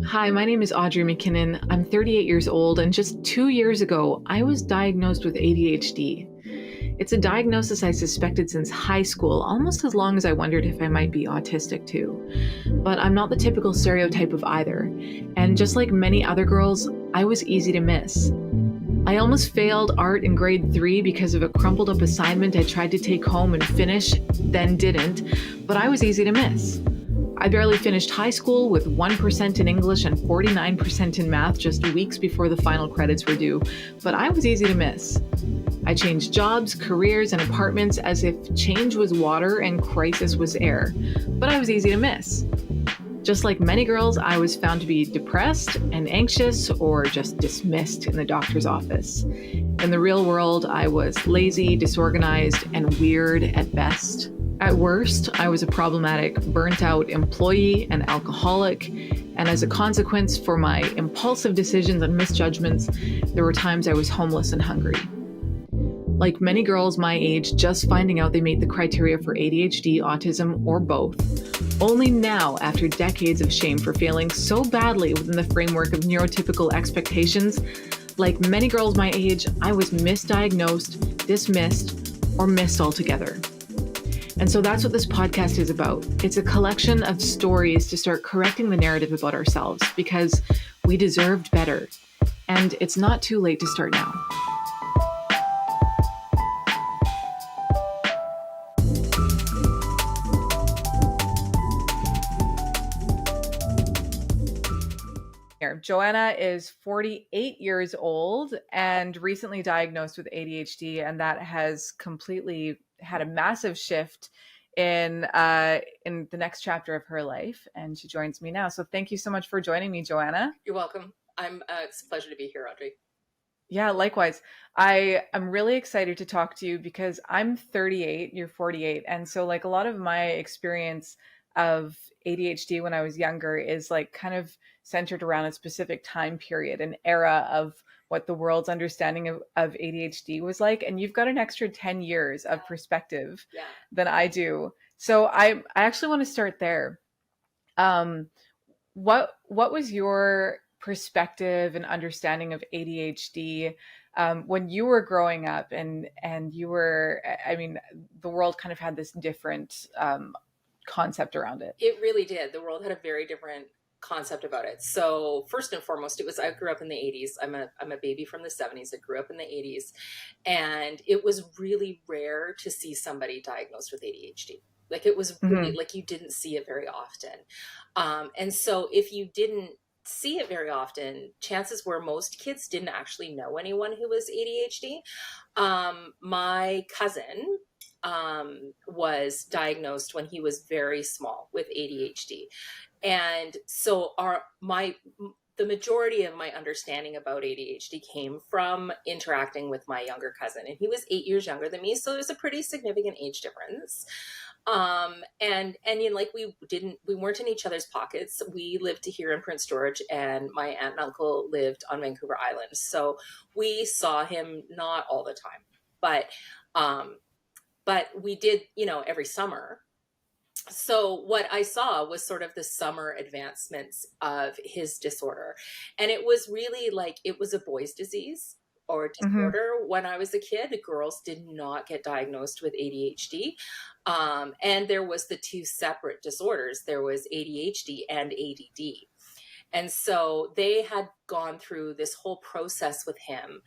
Hi, my name is Audrey McKinnon. I'm 38 years old, and just 2 years ago, I was diagnosed with ADHD. It's a diagnosis I suspected since high school, almost as long as I wondered if I might be autistic too. But I'm not the typical stereotype of either, and just like many other girls, I was easy to miss. I almost failed art in grade 3 because of a crumpled up assignment I tried to take home and finish, then didn't, but I was easy to miss. I barely finished high school with 1% in English and 49% in math just weeks before the final credits were due, but I was easy to miss. I changed jobs, careers, and apartments as if change was water and crisis was air, but I was easy to miss. Just like many girls, I was found to be depressed and anxious or just dismissed in the doctor's office. In the real world, I was lazy, disorganized, and weird at best. At worst, I was a problematic, burnt-out employee and alcoholic, and as a consequence for my impulsive decisions and misjudgments, there were times I was homeless and hungry. Like many girls my age, just finding out they meet the criteria for ADHD, autism, or both. Only now, after decades of shame for failing so badly within the framework of neurotypical expectations, like many girls my age, I was misdiagnosed, dismissed, or missed altogether. And so that's what this podcast is about. It's a collection of stories to start correcting the narrative about ourselves because we deserved better. And it's not too late to start now. Joanna is 48 years old and recently diagnosed with ADHD, and that has completely had a massive shift in the next chapter of her life. And she joins me now. So thank you so much for joining me, Joanna. You're welcome. It's a pleasure to be here, Audrey. Yeah, likewise. I'm really excited to talk to you because I'm 38, you're 48. And so like a lot of my experience of ADHD when I was younger is like kind of centered around a specific time period, an era of what the world's understanding of ADHD was like. And you've got an extra 10 years of perspective than I do. So I actually want to start there. What was your perspective and understanding of ADHD when you were growing up and you were, I mean, the world kind of had this different concept around it. It really did. The world had a very different concept about it. So first and foremost, I grew up in the 80s. I'm a baby from the 70s. I grew up in the 80s, and it was really rare to see somebody diagnosed with ADHD. Like it was really like you didn't see it very often. And so if you didn't see it very often, chances were most kids didn't actually know anyone who was ADHD. My cousin was diagnosed when he was very small with ADHD. And so the majority of my understanding about ADHD came from interacting with my younger cousin, and he was 8 years younger than me. So there's a pretty significant age difference. And you know, like we weren't in each other's pockets. We lived here in Prince George, and my aunt and uncle lived on Vancouver Island. So we saw him not all the time, but we did, you know, every summer. So what I saw was sort of the summer advancements of his disorder. And it was really like, it was a boy's disease or disorder. When I was a kid, girls did not get diagnosed with ADHD. And there was the two separate disorders. There was ADHD and ADD. And so they had gone through this whole process with him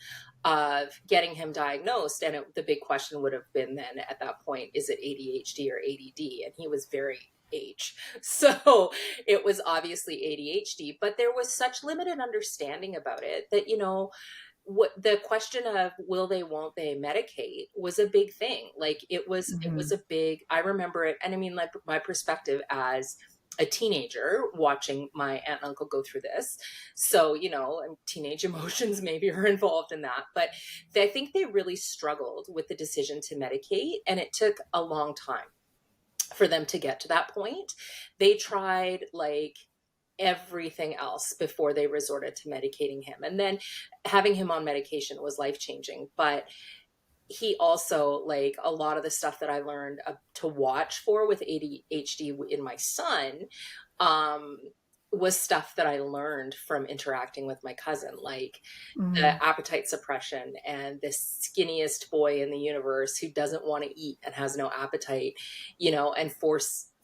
of getting him diagnosed. And the big question would have been then at that point, is it ADHD or ADD? And he was very H. So it was obviously ADHD, but there was such limited understanding about it that, you know, what the question of will they, won't they medicate was a big thing. Like it was a big, I remember it. And I mean, like my perspective as a teenager watching my aunt and uncle go through this. So, you know, teenage emotions maybe are involved in that, but I think they really struggled with the decision to medicate, and it took a long time for them to get to that point. They tried like everything else before they resorted to medicating him. And then having him on medication was life-changing, but he also, like, a lot of the stuff that I learned to watch for with ADHD in my son, um, was stuff that I learned from interacting with my cousin, like Mm-hmm. the appetite suppression and the skinniest boy in the universe who doesn't want to eat and has no appetite, and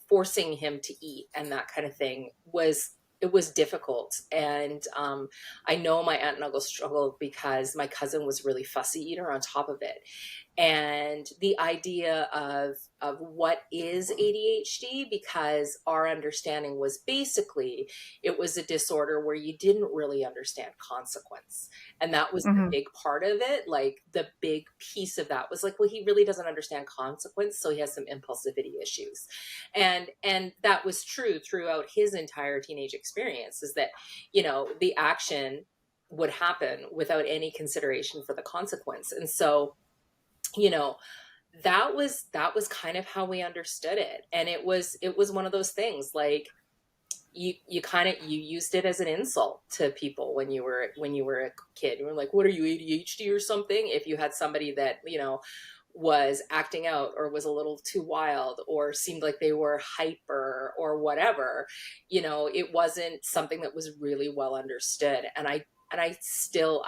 forcing him to eat and that kind of thing it was difficult. And I know my aunt and uncle struggled because my cousin was really fussy eater on top of it. And the idea of what is ADHD, because our understanding was basically it was a disorder where you didn't really understand consequence. And that was the Mm-hmm. big part of it. Like the big piece of that was like, well, he really doesn't understand consequence, so he has some impulsivity issues. And that was true throughout his entire teenage experience, is that, the action would happen without any consideration for the consequence. And so, you know that was kind of how we understood it. And it was one of those things, like, you used it as an insult to people when you were a kid. You were like, what are you, ADHD or something? If you had somebody that was acting out or was a little too wild or seemed like they were hyper or whatever, it wasn't something that was really well understood. And I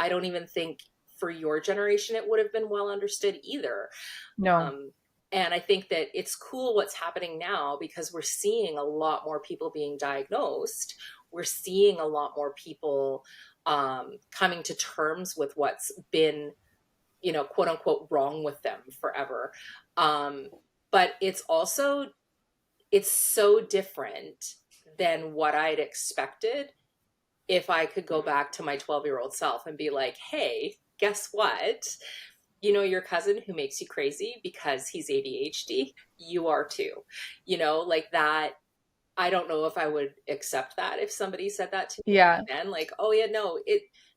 don't even think for your generation it would have been well understood either. No. um, and I think that it's cool what's happening now, because we're seeing a lot more people being diagnosed. We're seeing a lot more people coming to terms with what's been, quote unquote, wrong with them forever. Um, but it's so different than what I'd expected. If I could go back to my 12-year-old self and be like, hey, guess what? Your cousin who makes you crazy because he's ADHD, you are too. Like that. I don't know if I would accept that if somebody said that to me Yeah. then, like, oh yeah, no,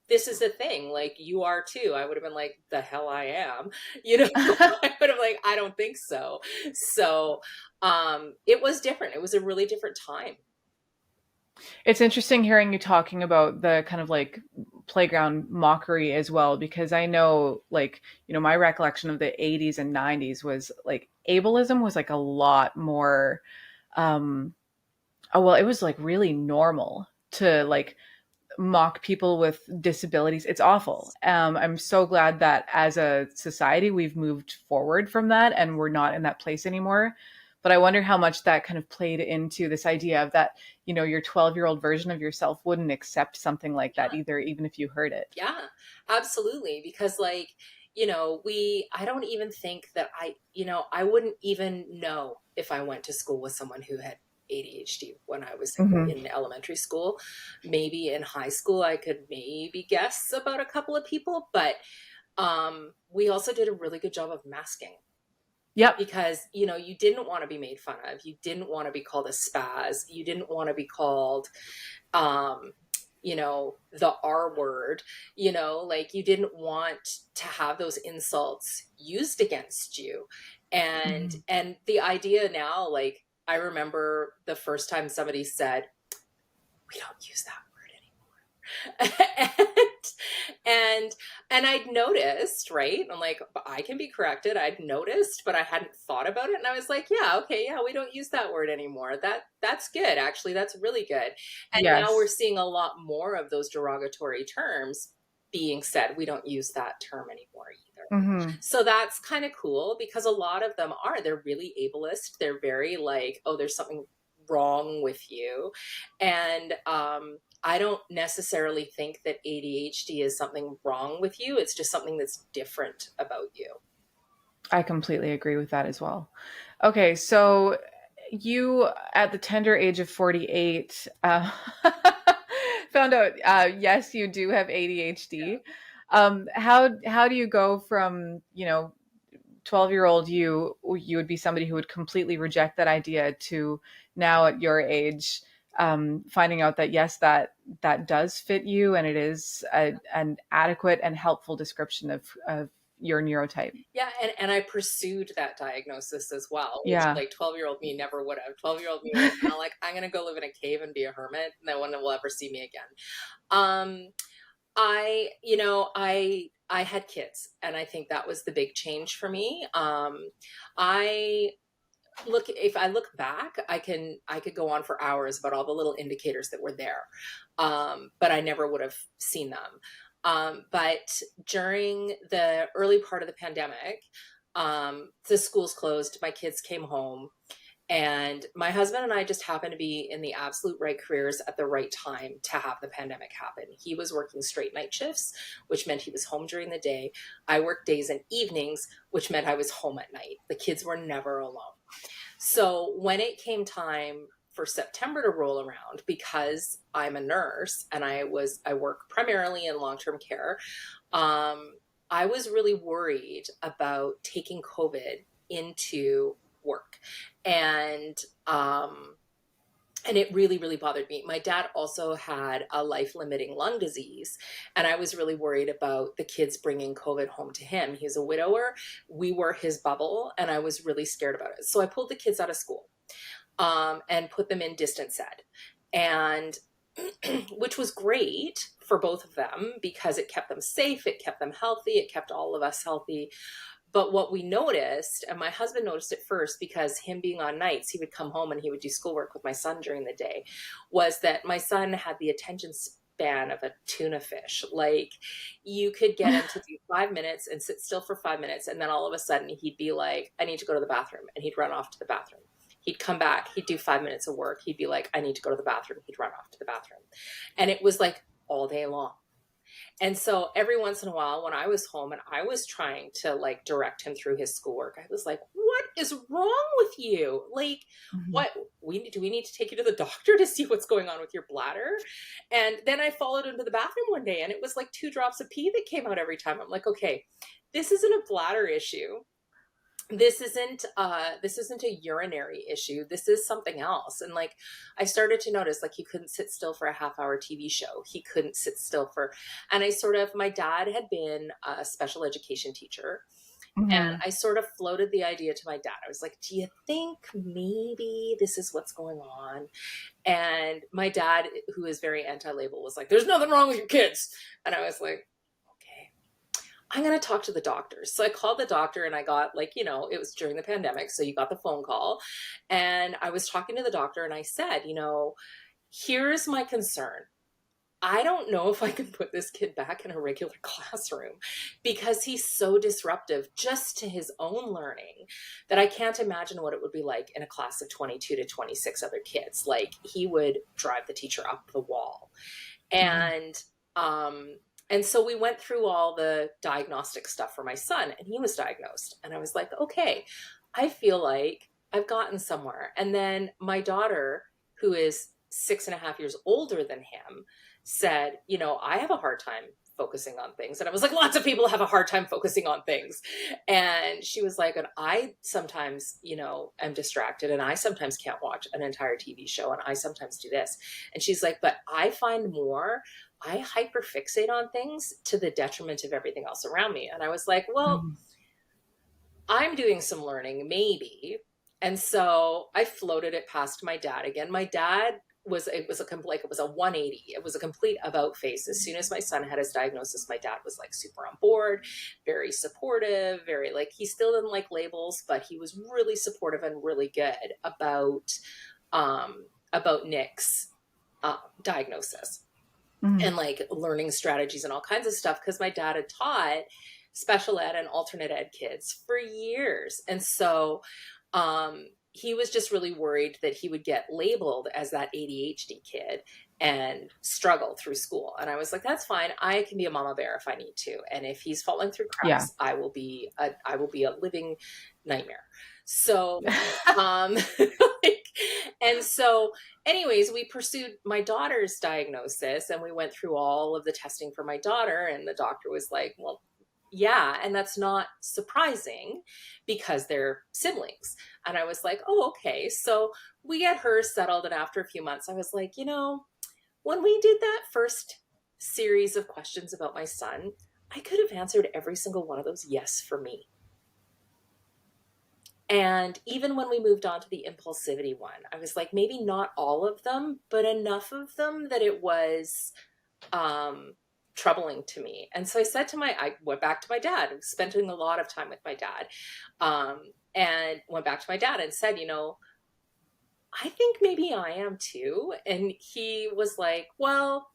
this is the thing, like, you are too. I would have been like, the hell I am. I would have, like, I don't think so. So it was different. It was a really different time. It's interesting hearing you talking about the kind of like playground mockery as well, because I know, like, my recollection of the 80s and 90s was like ableism was like a lot more, um, oh, well, it was like really normal to like mock people with disabilities. It's awful. I'm so glad that as a society we've moved forward from that and we're not in that place anymore. But I wonder how much that kind of played into this idea of that, your 12-year-old version of yourself wouldn't accept something like that either, even if you heard it. Yeah, absolutely. Because, like, I don't even think that I wouldn't even know if I went to school with someone who had ADHD when I was Hmm. in elementary school. Maybe in high school, I could maybe guess about a couple of people, but we also did a really good job of masking, Yep. because you didn't want to be made fun of, you didn't want to be called a spaz, you didn't want to be called um the R word, like, you didn't want to have those insults used against you. and Hmm. and the idea now, like, I remember the first time somebody said, we don't use that word anymore. And I'd noticed, right? I'm like, I can be corrected. I'd noticed, but I hadn't thought about it. And I was like, yeah, okay, yeah, we don't use that word anymore. That's good. Actually, that's really good. And now we're Yes. seeing a lot more of those derogatory terms being said. We don't use that term anymore either. Hmm. So that's kind of cool, because a lot of them they're really ableist. They're very like, oh, there's something wrong with you. And I don't necessarily think that ADHD is something wrong with you. It's just something that's different about you. I completely agree with that as well. Okay, so you, at the tender age of 48, found out, yes, you do have ADHD. How do you go from, 12-year-old you would be somebody who would completely reject that idea, to now at your age, finding out that yes, that does fit you, and it is an adequate and helpful description of your neurotype. Yeah, and I pursued that diagnosis as well, which, Yeah. like, 12-year-old me never would have. 12-year-old me was kind of like, I'm gonna go live in a cave and be a hermit. No one will ever see me again. Um, I, I had kids, and I think that was the big change for me. I if I look back, I could go on for hours about all the little indicators that were there. But I never would have seen them. But during the early part of the pandemic, the schools closed, my kids came home, and my husband and I just happened to be in the absolute right careers at the right time to have the pandemic happen. He was working straight night shifts, which meant he was home during the day. I worked days and evenings, which meant I was home at night. The kids were never alone. So when it came time for September to roll around, because I'm a nurse and I work primarily in long-term care, I was really worried about taking COVID into work. And it really, really bothered me. My dad also had a life-limiting lung disease, and I was really worried about the kids bringing COVID home to him. He's a widower. We were his bubble, and I was really scared about it. So I pulled the kids out of school and put them in distance ed, and which was great for both of them because it kept them safe, it kept them healthy, it kept all of us healthy. But what we noticed, and my husband noticed it first because him being on nights, he would come home and he would do schoolwork with my son during the day, was that my son had the attention span of a tuna fish. Like, you could get him to do 5 minutes and sit still for 5 minutes, and then all of a sudden he'd be like, I need to go to the bathroom, and he'd run off to the bathroom. He'd come back, he'd do 5 minutes of work, he'd be like, I need to go to the bathroom, he'd run off to the bathroom. And it was like all day long. And so every once in a while when I was home and I was trying to like direct him through his schoolwork, I was like, what is wrong with you? Like, what do we need to take you to the doctor to see what's going on with your bladder? And then I followed him to the bathroom one day and it was like 2 drops of pee that came out every time. I'm like, okay, this isn't a bladder issue. This isn't a urinary issue. This is something else. And like, I started to notice, like, he couldn't sit still for a half-hour TV show. He couldn't sit still and my dad had been a special education teacher. And I sort of floated the idea to my dad. I was like, do you think maybe this is what's going on? And my dad, who is very anti-label, was like, there's nothing wrong with your kids. And I was like, I'm going to talk to the doctor. So I called the doctor and I got like, it was during the pandemic. So you got the phone call and I was talking to the doctor and I said, here's my concern. I don't know if I can put this kid back in a regular classroom because he's so disruptive just to his own learning that I can't imagine what it would be like in a class of 22 to 26 other kids. Like, he would drive the teacher up the wall. And so we went through all the diagnostic stuff for my son and he was diagnosed. And I was like, okay, I feel like I've gotten somewhere. And then my daughter, who is 6.5 years older than him, said, I have a hard time focusing on things. And I was like, lots of people have a hard time focusing on things. And she was like, and I sometimes, am distracted and I sometimes can't watch an entire TV show and I sometimes do this. And she's like, but I find I hyperfixate on things to the detriment of everything else around me. And I was like, well, I'm doing some learning, maybe. And so I floated it past my dad again. My dad it was a 180. It was a complete about face. As soon as my son had his diagnosis, my dad was like super on board, very supportive, very like, he still didn't like labels, but he was really supportive and really good about Nick's diagnosis. And like learning strategies and all kinds of stuff. Cause my dad had taught special ed and alternate ed kids for years. And so, he was just really worried that he would get labeled as that ADHD kid and struggle through school. And I was like, that's fine. I can be a mama bear if I need to. And if he's falling through cracks, I will be a living nightmare. So, and so anyways, we pursued my daughter's diagnosis and we went through all of the testing for my daughter. And the doctor was like, well, yeah. And that's not surprising because they're siblings. And I was like, oh, okay. So we get her settled. And after a few months, I was like, when we did that first series of questions about my son, I could have answered every single one of those yes for me. And even when we moved on to the impulsivity one, I was like, maybe not all of them, but enough of them that it was, troubling to me. And so I went back to my dad, spending a lot of time with my dad, and went back to my dad and said, I think maybe I am too. And he was like, well,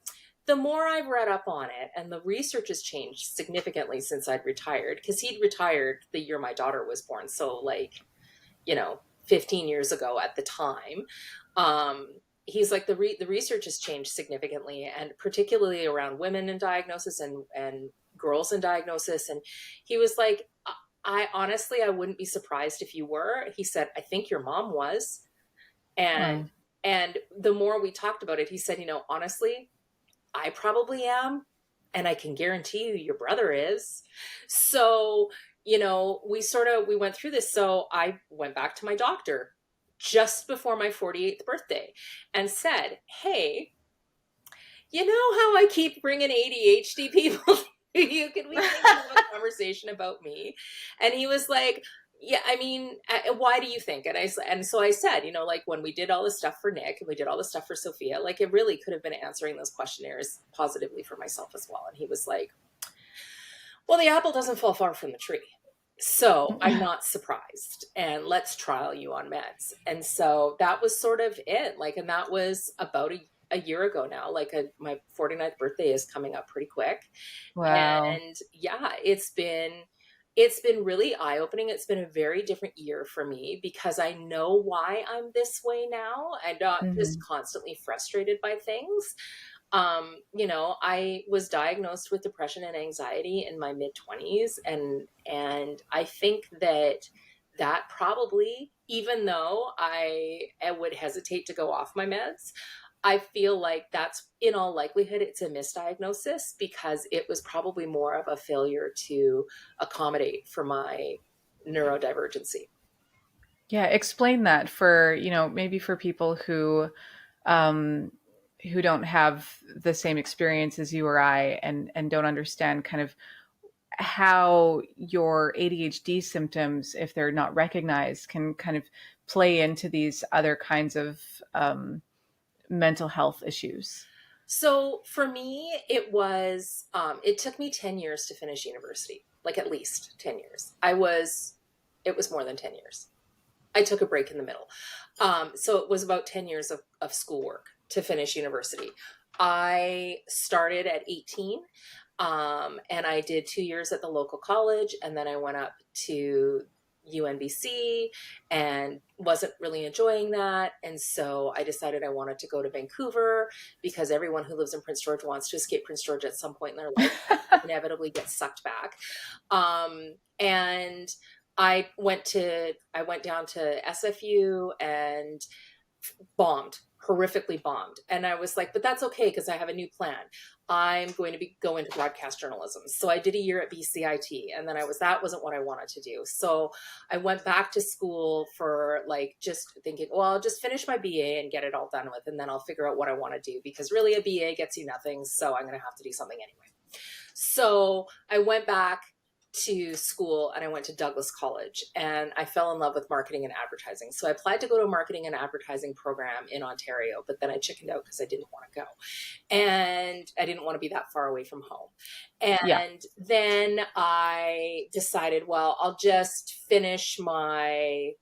the more I've read up on it, and the research has changed significantly since I'd retired, because he'd retired the year my daughter was born. So like, 15 years ago at the time. He's like, the research has changed significantly, and particularly around women in diagnosis and girls in diagnosis. And he was like, I honestly, I wouldn't be surprised if you were. He said, I think your mom was. And, Wow. and the more we talked about it, he said, honestly, I probably am. And I can guarantee you your brother is. So, we went through this. So I went back to my doctor just before my 48th birthday and said, hey, you know how I keep bringing ADHD people to you? Can we have a conversation about me? And he was like, yeah, I mean, why do you think? And so I said, like when we did all this stuff for Nick and we did all this stuff for Sophia, like it really could have been answering those questionnaires positively for myself as well. And he was like, well, the apple doesn't fall far from the tree. So I'm not surprised, and let's trial you on meds. And so that was sort of it. Like, and that was about a year ago now. Like my 49th birthday is coming up pretty quick. Wow. And yeah, it's been really eye-opening. It's been a very different year for me because I know why I'm this way now. I'm not just constantly frustrated by things. I was diagnosed with depression and anxiety in my mid-20s, and I think that probably, even though I would hesitate to go off my meds, I feel like that's, in all likelihood, it's a misdiagnosis because it was probably more of a failure to accommodate for my neurodivergency. Yeah, explain that for, maybe for people who don't have the same experience as you or I and don't understand kind of how your ADHD symptoms, if they're not recognized, can kind of play into these other kinds of mental health issues. So for me, it took me 10 years to finish university, like at least 10 years. It was more than 10 years. I took a break in the middle. So it was about 10 years of schoolwork to finish university. I started at 18, and I did 2 years at the local college, and then I went up to UNBC and wasn't really enjoying that. And so I decided I wanted to go to Vancouver because everyone who lives in Prince George wants to escape Prince George at some point in their life, inevitably gets sucked back. And I went down to SFU and horrifically bombed. And I was like, but that's okay because I have a new plan. I'm going to go into broadcast journalism. So I did a year at BCIT, and then that wasn't what I wanted to do. So I went back to school for like just thinking, well, I'll just finish my BA and get it all done with, and then I'll figure out what I want to do, because really a BA gets you nothing. So I'm going to have to do something anyway. So I went back to school and I went to Douglas College, and I fell in love with marketing and advertising. So I applied to go to a marketing and advertising program in Ontario, but then I chickened out because I didn't want to go. And I didn't want to be that far away from home. Yeah. And then I decided, well, I'll just finish my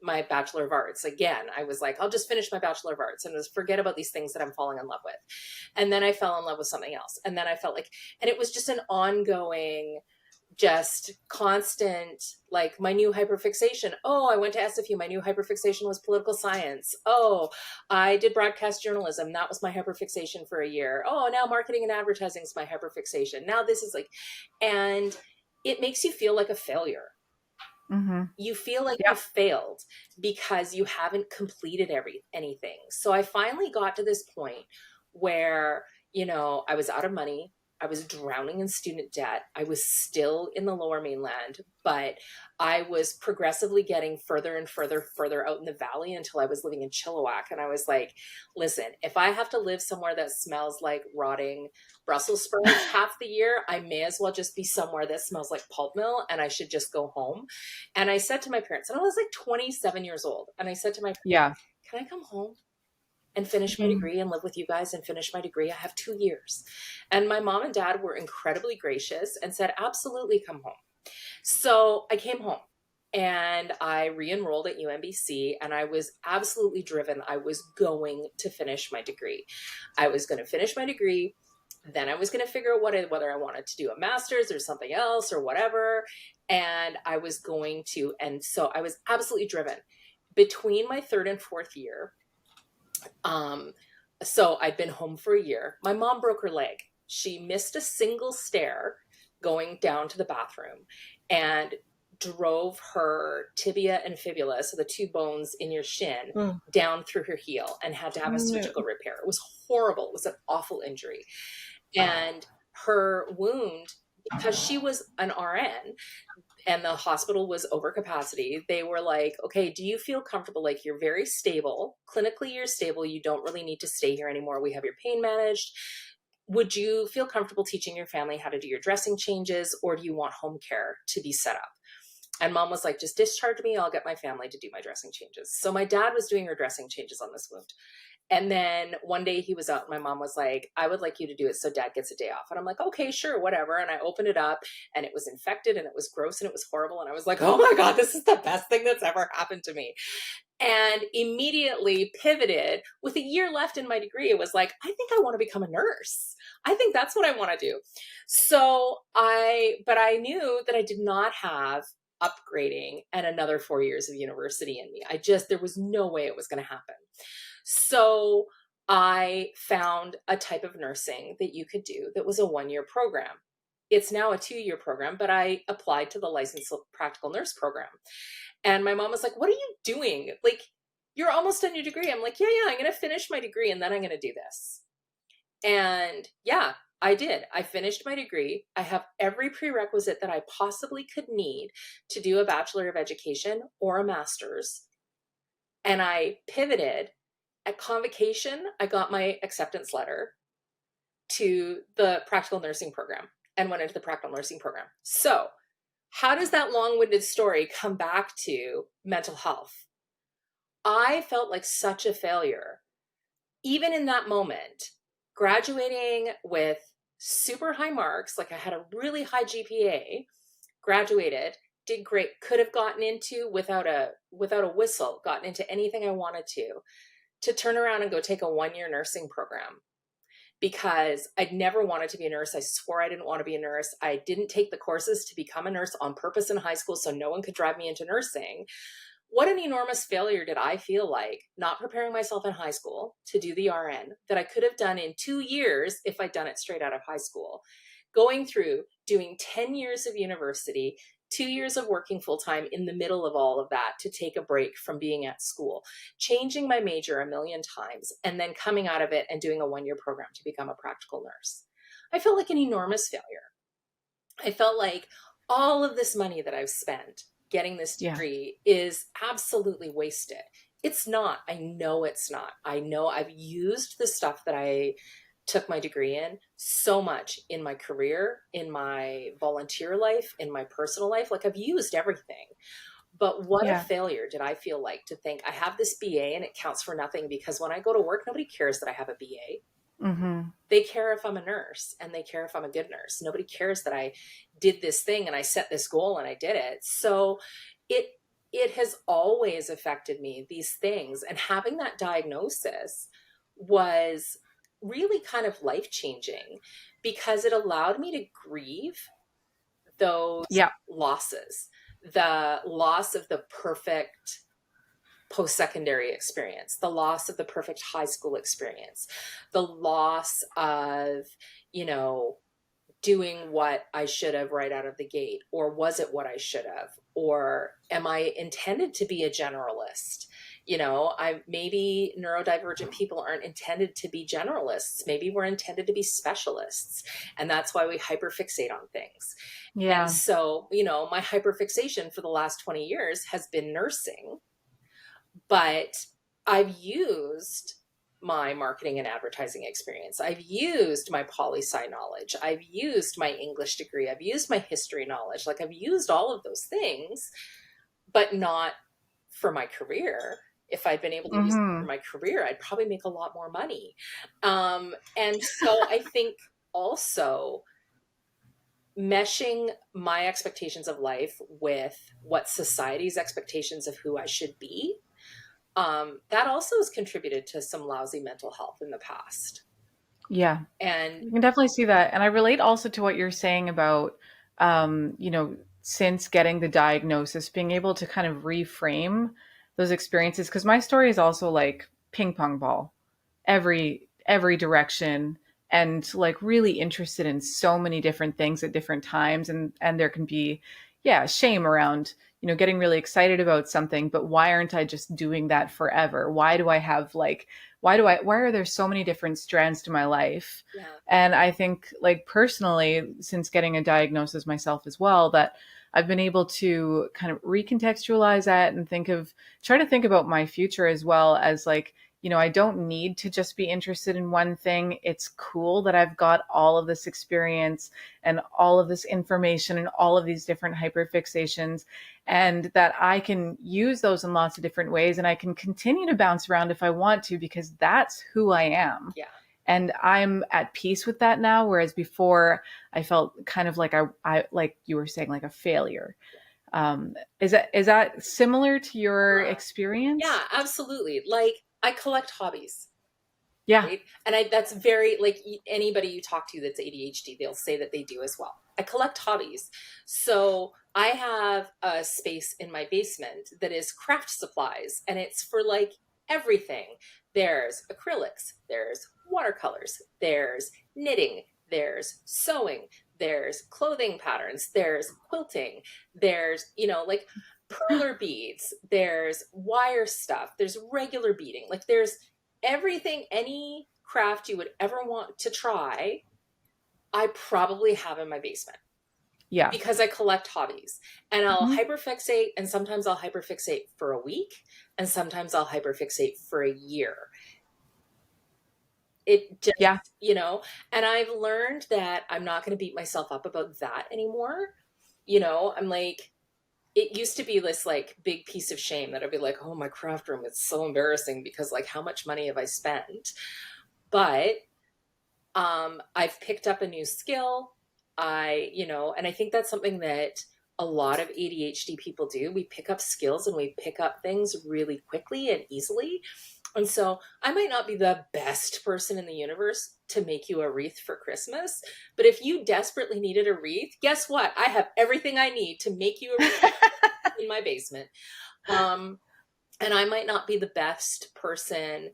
Bachelor of Arts. Again, I was like, I'll just finish my Bachelor of Arts and just forget about these things that I'm falling in love with. And then I fell in love with something else. And then I felt like, and it was just an ongoing, just constant, like my new hyperfixation. Oh, I went to SFU. My new hyperfixation was political science. Oh, I did broadcast journalism. That was my hyperfixation for a year. Oh, now marketing and advertising is my hyperfixation. Now this is like, and it makes you feel like a failure. Mm-hmm. You feel like you failed because you haven't completed anything. So I finally got to this point where, I was out of money. I was drowning in student debt. I was still in the Lower Mainland, but I was progressively getting further and further out in the valley until I was living in Chilliwack. And I was like, listen, if I have to live somewhere that smells like rotting Brussels sprouts half the year, I may as well just be somewhere that smells like pulp mill, and I should just go home. And I said to my parents, and I was like 27 years old, and I said to my parents, can I come home? and finish my degree and live with you guys and finish my degree. I have 2 years. And my mom and dad were incredibly gracious and said, absolutely, come home. So I came home and I re-enrolled at UMBC, and I was absolutely driven. I was going to finish my degree. I was going to finish my degree. Then I was going to figure out whether I wanted to do a master's or something else or whatever. And I was going to, and so I was absolutely driven. Between my 3rd and 4th year, so I'd been home for a year. My mom broke her leg. She missed a single stair going down to the bathroom and drove her tibia and fibula, so the 2 bones in your shin, down through her heel, and had to have a surgical repair. It was horrible. It was an awful injury. And her wound, because she was an RN and the hospital was over capacity, they were like, okay, do you feel comfortable? Like, you're very stable. Clinically, you're stable. You don't really need to stay here anymore. We have your pain managed. Would you feel comfortable teaching your family how to do your dressing changes, or do you want home care to be set up? And mom was like, just discharge me. I'll get my family to do my dressing changes. So my dad was doing her dressing changes on this wound. And then one day he was out and my mom was like, I would like you to do it so dad gets a day off. And I'm like, okay, sure, whatever. And I opened it up and it was infected and it was gross and it was horrible. And I was like, oh my God, this is the best thing that's ever happened to me. And immediately pivoted. With a year left in my degree, it was like, I think I want to become a nurse. I think that's what I want to do. But I knew that I did not have upgrading and another 4 years of university in me. There was no way it was going to happen. So I found a type of nursing that you could do that was a 1-year program. It's now a 2-year program, but I applied to the licensed practical nurse program. And my mom was like, what are you doing? Like, you're almost done your degree. I'm like, yeah, I'm going to finish my degree and then I'm going to do this. And yeah, I did. I finished my degree. I have every prerequisite that I possibly could need to do a Bachelor of Education or a master's. And I pivoted. At convocation, I got my acceptance letter to the practical nursing program and went into the practical nursing program. So how does that long-winded story come back to mental health? I felt like such a failure. Even in that moment, graduating with super high marks, like I had a really high GPA, graduated, did great, could have gotten into without a whistle, gotten into anything I wanted to turn around and go take a 1-year nursing program because I'd never wanted to be a nurse. I swore I didn't want to be a nurse. I didn't take the courses to become a nurse on purpose in high school so no one could drive me into nursing. What an enormous failure did I feel like not preparing myself in high school to do the RN that I could have done in 2 years if I'd done it straight out of high school. Going through, doing 10 years of university, 2 years of working full-time in the middle of all of that to take a break from being at school, changing my major a million times, and then coming out of it and doing a 1-year program to become a practical nurse. I felt like an enormous failure. I felt like all of this money that I've spent getting this degree is absolutely wasted. It's not. I know it's not. I know I've used the stuff that I took my degree in so much in my career, in my volunteer life, in my personal life. Like, I've used everything. But what a failure did I feel like to think I have this BA and it counts for nothing, because when I go to work, nobody cares that I have a BA. Mm-hmm. They care if I'm a nurse and they care if I'm a good nurse. Nobody cares that I did this thing and I set this goal and I did it. So it has always affected me, these things. And having that diagnosis was really kind of life-changing because it allowed me to grieve those losses, the loss of the perfect post-secondary experience, the loss of the perfect high school experience, the loss of, doing what I should have right out of the gate, or was it what I should have, or am I intended to be a generalist? Maybe neurodivergent people aren't intended to be generalists. Maybe we're intended to be specialists. And that's why we hyperfixate on things. Yeah. And so, my hyperfixation for the last 20 years has been nursing, but I've used my marketing and advertising experience. I've used my poli-sci knowledge. I've used my English degree. I've used my history knowledge. Like, I've used all of those things, but not for my career. If I'd been able to use it for Mm-hmm. my career, I'd probably make a lot more money. And so I think also meshing my expectations of life with what society's expectations of who I should be, that also has contributed to some lousy mental health in the past. Yeah. And You can definitely see that. And I relate also to what you're saying about, since getting the diagnosis, being able to kind of reframe those experiences. Because my story is also like ping pong ball, every direction, and like really interested in so many different things at different times. And there can be, yeah, shame around, getting really excited about something, but why aren't I just doing that forever? Why are there so many different strands to my life? yeah, And I think, like, personally, since getting a diagnosis myself as well, that I've been able to kind of recontextualize that and try to think about my future as well as, like, I don't need to just be interested in one thing. It's cool that I've got all of this experience and all of this information and all of these different hyperfixations, and that I can use those in lots of different ways. And I can continue to bounce around if I want to, because that's who I am. yeah. And I'm at peace with that now. Whereas before I felt kind of like I like you were saying, like a failure. Is that similar to your Yeah, yeah, experience? absolutely. Like I collect hobbies, Yeah. right? And that's very like anybody you talk to that's ADHD, they'll say that they do as well. I collect hobbies. So I have a space in my basement that is craft supplies, and it's for like everything. There's acrylics, there's watercolors, there's knitting, there's sewing, there's clothing patterns, there's quilting, there's, like perler beads, there's wire stuff, there's regular beading, like there's everything, any craft you would ever want to try, I probably have in my basement Yeah. because I collect hobbies. And I'll Hmm. hyperfixate, and sometimes I'll hyperfixate for a week, and sometimes I'll hyperfixate for a year. It just, Yeah. and I've learned that I'm not going to beat myself up about that anymore. I'm like, it used to be this like big piece of shame that I'd be like, oh, my craft room, it's so embarrassing because like how much money have I spent? But I've picked up a new skill. And I think that's something that a lot of ADHD people do. We pick up skills and we pick up things really quickly and easily. And so I might not be the best person in the universe to make you a wreath for Christmas, but if you desperately needed a wreath, guess what? I have everything I need to make you a wreath in my basement. Um, and I might not be the best person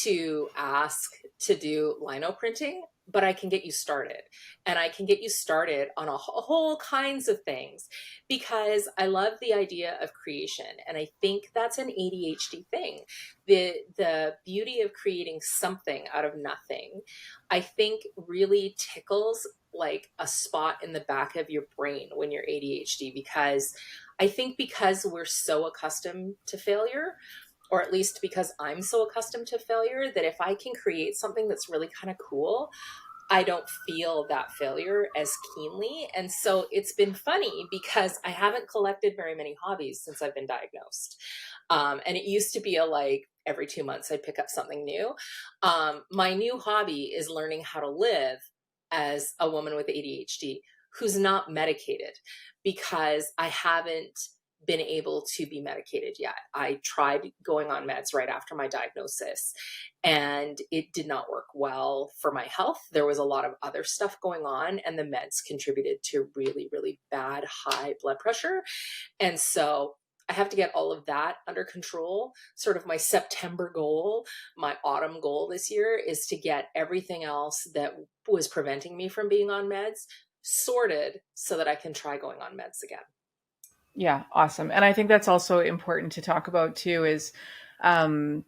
to ask to do lino printing, but I can get you started. And I can get you started on a whole kinds of things because I love the idea of creation. And I think that's an ADHD thing. The beauty of creating something out of nothing, I think really tickles like a spot in the back of your brain when you're ADHD, because I think because we're so accustomed to failure, or at least because I'm so accustomed to failure, that if I can create something that's really kind of cool, I don't feel that failure as keenly. And so it's been funny because I haven't collected very many hobbies since I've been diagnosed. And it used to be like every 2 months I'd pick up something new. My new hobby is learning how to live as a woman with ADHD who's not medicated, because I haven't been able to be medicated yet. I tried going on meds right after my diagnosis and it did not work well for my health. There was a lot of other stuff going on, and the meds contributed to really, really bad high blood pressure. And so I have to get all of that under control. Sort of my September goal, my autumn goal this year is to get everything else that was preventing me from being on meds sorted so that I can try going on meds again. Yeah. Awesome. And I think that's also important to talk about too, is, um,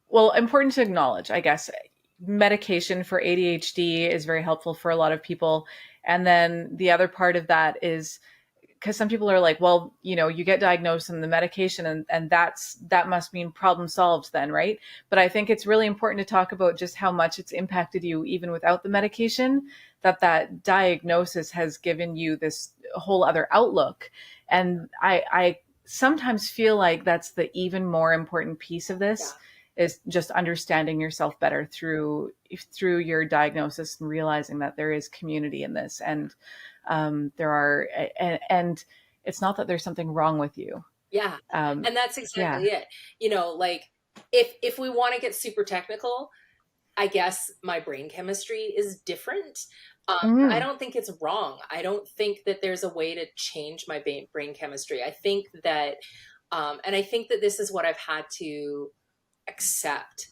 well, important to acknowledge, I guess. Medication for ADHD is very helpful for a lot of people. And then the other part of that is, because some people are like, well, you get diagnosed and the medication, and that must mean problem solved then, right? But I think it's really important to talk about just how much it's impacted you even without the medication, that diagnosis has given you this whole other outlook. And I sometimes feel like that's the even more important piece of Yeah. this, is just understanding yourself better through your diagnosis and realizing that there is community in this, and there are, and it's not that there's something wrong with you. Yeah. Um, And that's yeah. exactly it. Like if we want to get super technical, I guess my brain chemistry is different. I Mm, don't think it's wrong. I don't think that there's a way to change my brain chemistry. I think that, and I think that this is what I've had to accept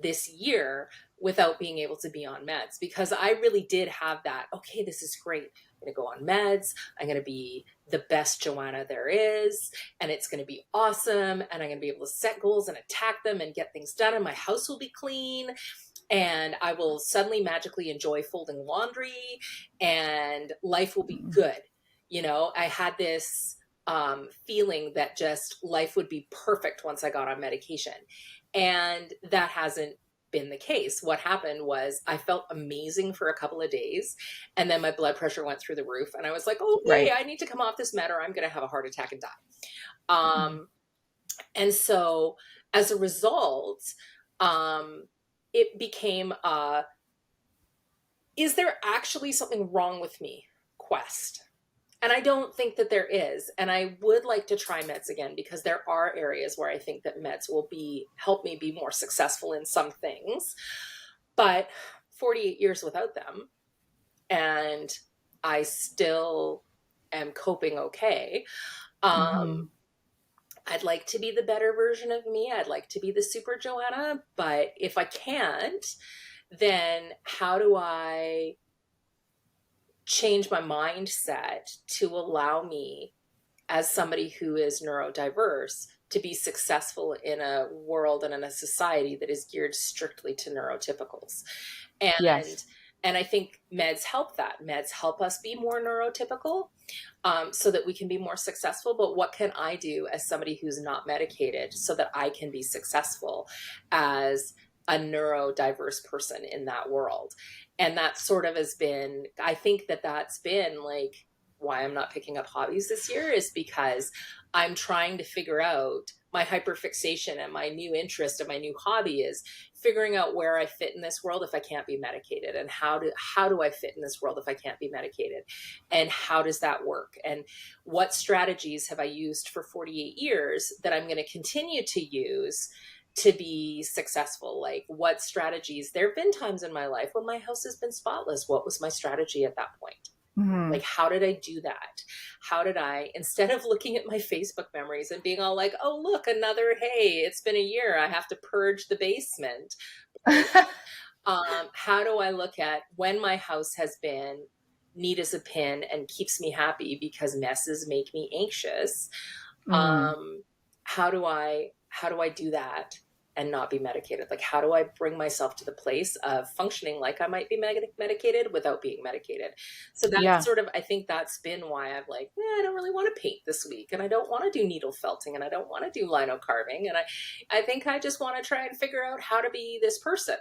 this year without being able to be on meds, because I really did have that. Okay, this is great. I'm going to go on meds. I'm going to be the best Joanna there is, and it's going to be awesome. And I'm going to be able to set goals and attack them and get things done. And my house will be clean. And I will suddenly magically enjoy folding laundry, and life will be good. I had this feeling that just life would be perfect once I got on medication. And that hasn't been the case. What happened was I felt amazing for a couple of days, and then my blood pressure went through the roof. And I was like, okay, right. I need to come off this med or I'm going to have a heart attack and die. Mm, And so as a result, um, it became is there actually something wrong with me quest? And I don't think that there is. And I would like to try meds again, because there are areas where I think that meds will help me be more successful in some things. But 48 years without them, and I still am coping okay. mm-hmm. I'd like to be the better version of me. I'd like to be the super Joanna. But if I can't, then how do I change my mindset to allow me, as somebody who is neurodiverse, to be successful in a world and in a society that is geared strictly to neurotypicals? And Yes. and I think meds help that. Meds help us be more neurotypical, so that we can be more successful. But what can I do as somebody who's not medicated so that I can be successful as a neurodiverse person in that world? And that sort of has been, I think that that's been like why I'm not picking up hobbies this year, is because I'm trying to figure out my hyperfixation, and my new interest and my new hobby is figuring out where I fit in this world if I can't be medicated, and how do I fit in this world if I can't be medicated, and how does that work, and what strategies have I used for 48 years that I'm going to continue to use to be successful? Like, what strategies? There have been times in my life when my house has been spotless. What was my strategy at that point? Mm-hmm. Like, how did I do that? How did I, instead of looking at my Facebook memories and being all like, oh, look, another, hey, it's been a year, I have to purge the basement. How do I look at when my house has been neat as a pin and keeps me happy because messes make me anxious? Mm, How do I do that and not be medicated? Like, how do I bring myself to the place of functioning like I might be medicated without being medicated? So that's yeah. sort of, I think that's been why I'm like, I don't really want to paint this week, and I don't want to do needle felting, and I don't want to do lino carving, and I think I just want to try and figure out how to be this person.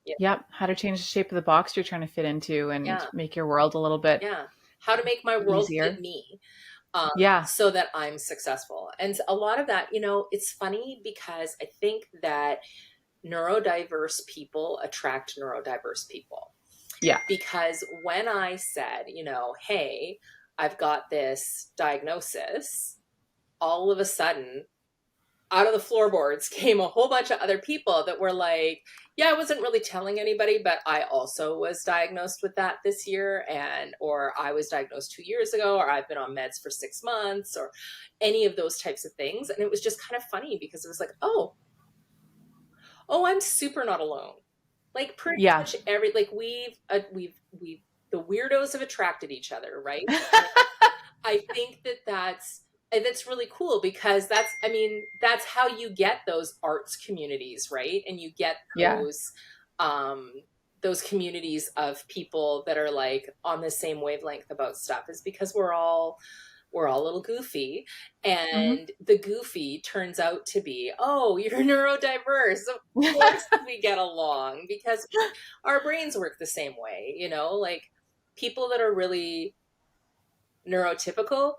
Yeah. Yep. How to change the shape of the box you're trying to fit into and Yeah. make your world a little bit Yeah. How to make my world fit easier. me, Yeah. so that I'm successful. And a lot of that, it's funny because I think that neurodiverse people attract neurodiverse people. Yeah. Because when I said, hey, I've got this diagnosis, all of a sudden, out of the floorboards came a whole bunch of other people that were like, yeah, I wasn't really telling anybody, but I also was diagnosed with that this year, or I was diagnosed 2 years ago, or I've been on meds for 6 months, or any of those types of things. And it was just kind of funny because it was like, oh, I'm super not alone. Like, pretty Yeah. much like we've the weirdos have attracted each other, right? I think that that's really cool, because that's how you get those arts communities, right? And you get Yeah. um those communities of people that are like on the same wavelength about stuff, is because we're all a little goofy, Hmm. and the goofy turns out to be, oh, you're neurodiverse. Of course we get along, because our brains work the same way, like people that are really neurotypical,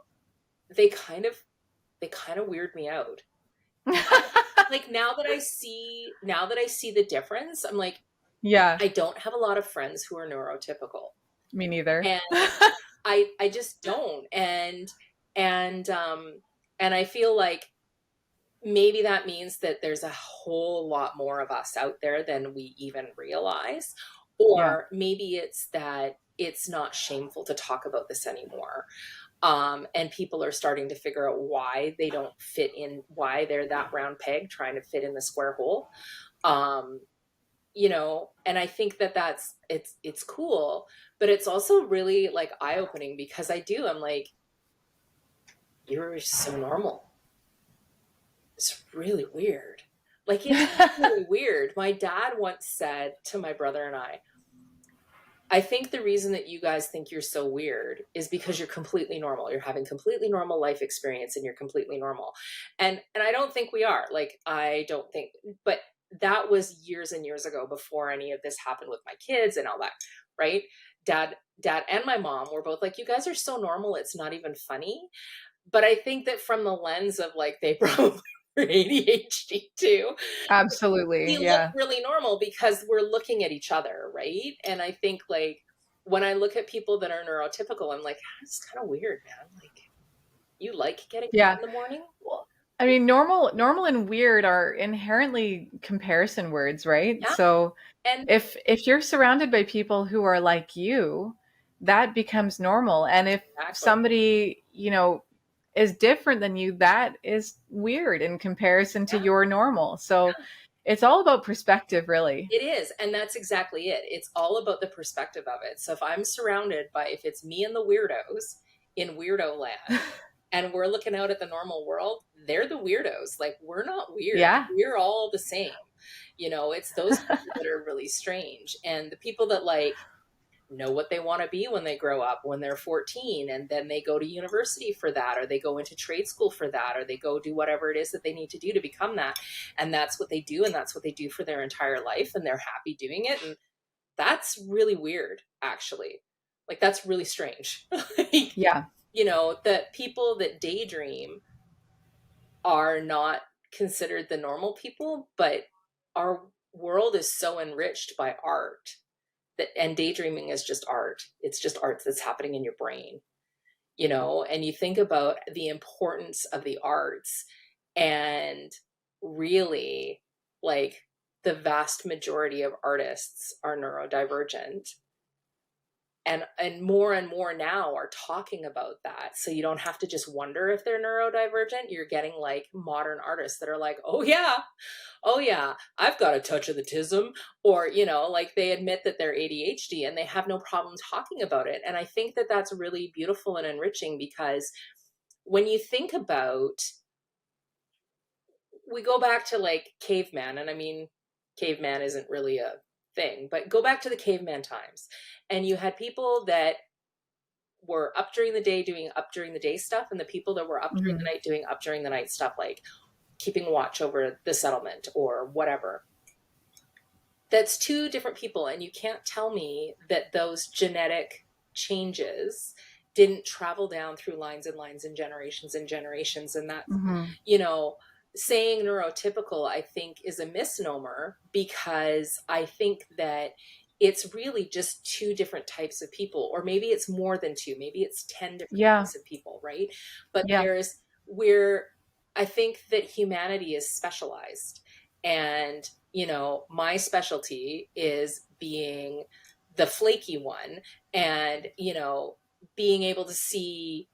they kind of they kind of weird me out. Like now that I see the difference, I'm like, Yeah, I don't have a lot of friends who are neurotypical. me neither. And I just don't. And I feel like maybe that means that there's a whole lot more of us out there than we even realize. Yeah. Or maybe it's that it's not shameful to talk about this anymore. And people are starting to figure out why they don't fit in, why they're that round peg trying to fit in the square hole. Um, and I think that it's cool, but it's also really like eye-opening because I'm like, you're so normal. It's really weird. Like, it's really weird. My dad once said to my brother and I think the reason that you guys think you're so weird is because you're completely normal. You're having completely normal life experience and you're completely normal. And I don't think we are. Like, I don't think, but that was years and years ago before any of this happened with my kids and all that, right? Dad and my mom were both like, you guys are so normal, it's not even funny. But I think that from the lens of like, they probably were ADHD too, Absolutely. we look Yeah. really normal because we're looking at each other, right? And I think like when I look at people that are neurotypical, I'm like, it's kind of weird, man. Like, you like getting up Yeah. in the morning? Well, I mean, normal and weird are inherently comparison words, right? Yeah. So And if you're surrounded by people who are like you, that becomes normal. And if exactly. somebody, is different than you, that is weird in comparison to Yeah. your normal. So it's all about perspective, really. It is. And that's exactly it. It's all about the perspective of it. So if I'm surrounded by, if it's me and the weirdos in weirdo land and we're looking out at the normal world, they're the weirdos. Like, we're not weird. Yeah. We're all the same. It's those people that are really strange. And the people that like know what they want to be when they grow up, when they're 14, and then they go to university for that, or they go into trade school for that, or they go do whatever it is that they need to do to become that. And that's what they do. And that's what they do for their entire life. And they're happy doing it. And that's really weird, actually. Like, that's really strange. Like, Yeah. that people that daydream are not considered the normal people, but our world is so enriched by art and daydreaming is just art. It's just art that's happening in your brain, and you think about the importance of the arts, and really, like, the vast majority of artists are neurodivergent, and more now are talking about that. So you don't have to just wonder if they're neurodivergent. You're getting like modern artists that are like, oh yeah, I've got a touch of the tism, or like, they admit that they're ADHD and they have no problem talking about it. And I think that that's really beautiful and enriching, because when you think about, we go back to like caveman, and I mean, caveman isn't really a thing, but go back to the caveman times, and you had people that were up during the day doing up during the day stuff, and the people that were up during the night doing up during the night stuff, like keeping watch over the settlement or whatever. That's two different people, and you can't tell me that those genetic changes didn't travel down through lines and lines and generations, and that, saying neurotypical, I think, is a misnomer, because I think that it's really just two different types of people, or maybe it's more than two, maybe it's 10 different types of people, right? But Yeah. I think that humanity is specialized, and my specialty is being the flaky one, and being able to see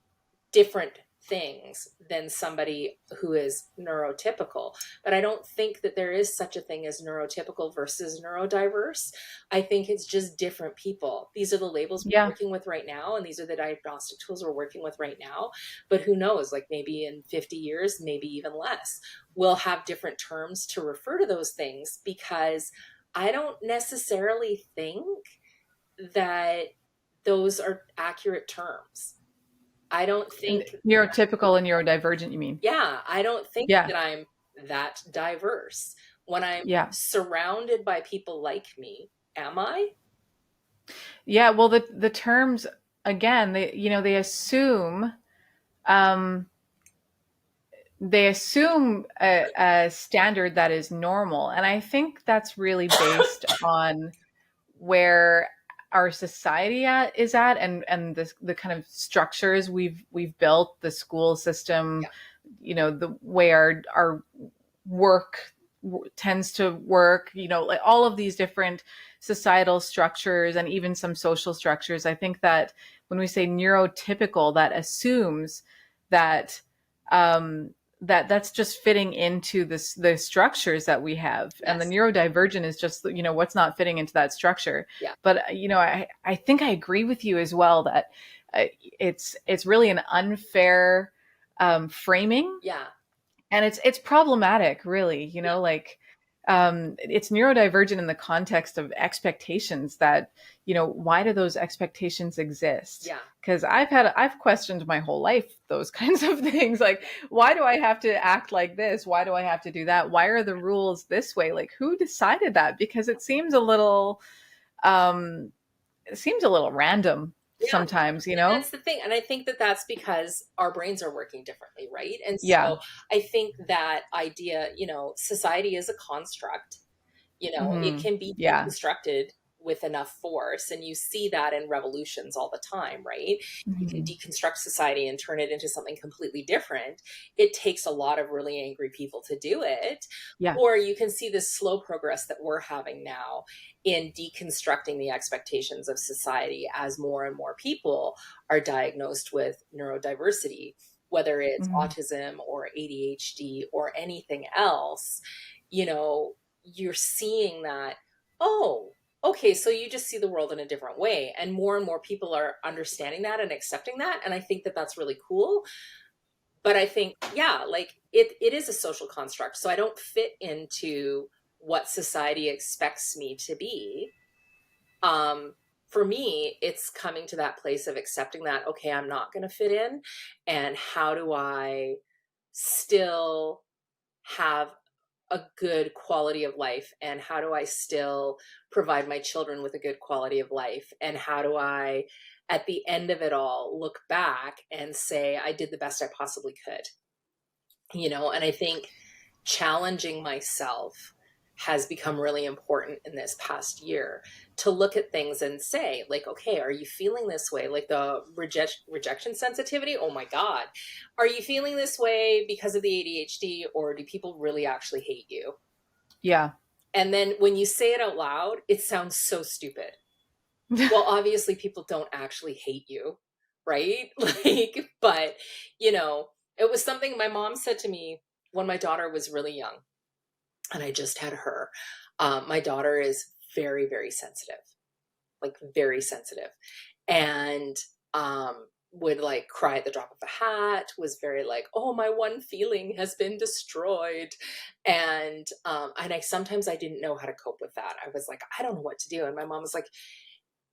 different things than somebody who is neurotypical. But I don't think that there is such a thing as neurotypical versus neurodiverse. I think it's just different people. These are the labels we're working with right now, and these are the diagnostic tools we're working with right now. But who knows, like, maybe in 50 years, maybe even less, we'll have different terms to refer to those things, because I don't necessarily think that those are accurate terms. I don't think Neurotypical and neurodivergent, you mean? Yeah, I don't think that I'm that diverse. When I'm surrounded by people like me, am I? Yeah, well, the terms, again, they assume, they assume a standard that is normal. And I think that's really based on where our society is at, and the kind of structures we've built, the school system, Yeah. the way our work tends to work, like all of these different societal structures and even some social structures. I think that when we say neurotypical, that assumes that um, that's just fitting into the structures that we have, and the Yes. neurodivergent is just what's not fitting into that structure. Yeah. But I think I agree with you as well that it's really an unfair framing, Yeah. and it's problematic, really. Yeah. Like it's neurodivergent in the context of expectations that, why do those expectations exist? Yeah. Because I've questioned my whole life those kinds of things, like, why do I have to act like this? Why do I have to do that? Why are the rules this way? Like, who decided that? Because um it seems a little random Yeah. sometimes, And that's the thing. And I think that that's because our brains are working differently, right? And Yeah. so I think that idea, society is a construct. It Hmm. can be Yeah. deconstructed with enough force. And you see that in revolutions all the time, right? You can Hmm. deconstruct society and turn it into something completely different. It takes a lot of really angry people to do it. Yeah. Or you can see this slow progress that we're having now in deconstructing the expectations of society as more and more people are diagnosed with neurodiversity, whether it's Hmm. autism or ADHD or anything else. You're seeing that, oh, okay, so you just see the world in a different way. And more people are understanding that and accepting that. And I think that that's really cool. But I think, yeah, like it is a social construct. So I don't fit into what society expects me to be. Um, for me, it's coming to that place of accepting that, okay, I'm not going to fit in. And how do I still have a good quality of life, and how do I still provide my children with a good quality of life, and how do I at the end of it all look back and say I did the best I possibly could. And I think challenging myself has become really important in this past year, to look at things and say, like, okay, are you feeling this way? Like the rejection sensitivity, oh my god, are you feeling this way because of the ADHD, or do people really actually hate you? Yeah. And then when you say it out loud, it sounds so stupid. Well, obviously people don't actually hate you, right? Like, but it was something my mom said to me when my daughter was really young, and I just had her. My daughter is very, very sensitive, like very sensitive, and would like cry at the drop of a hat, was very like, oh, my one feeling has been destroyed. And I sometimes I didn't know how to cope with that. I was like, I don't know what to do. And my mom was like,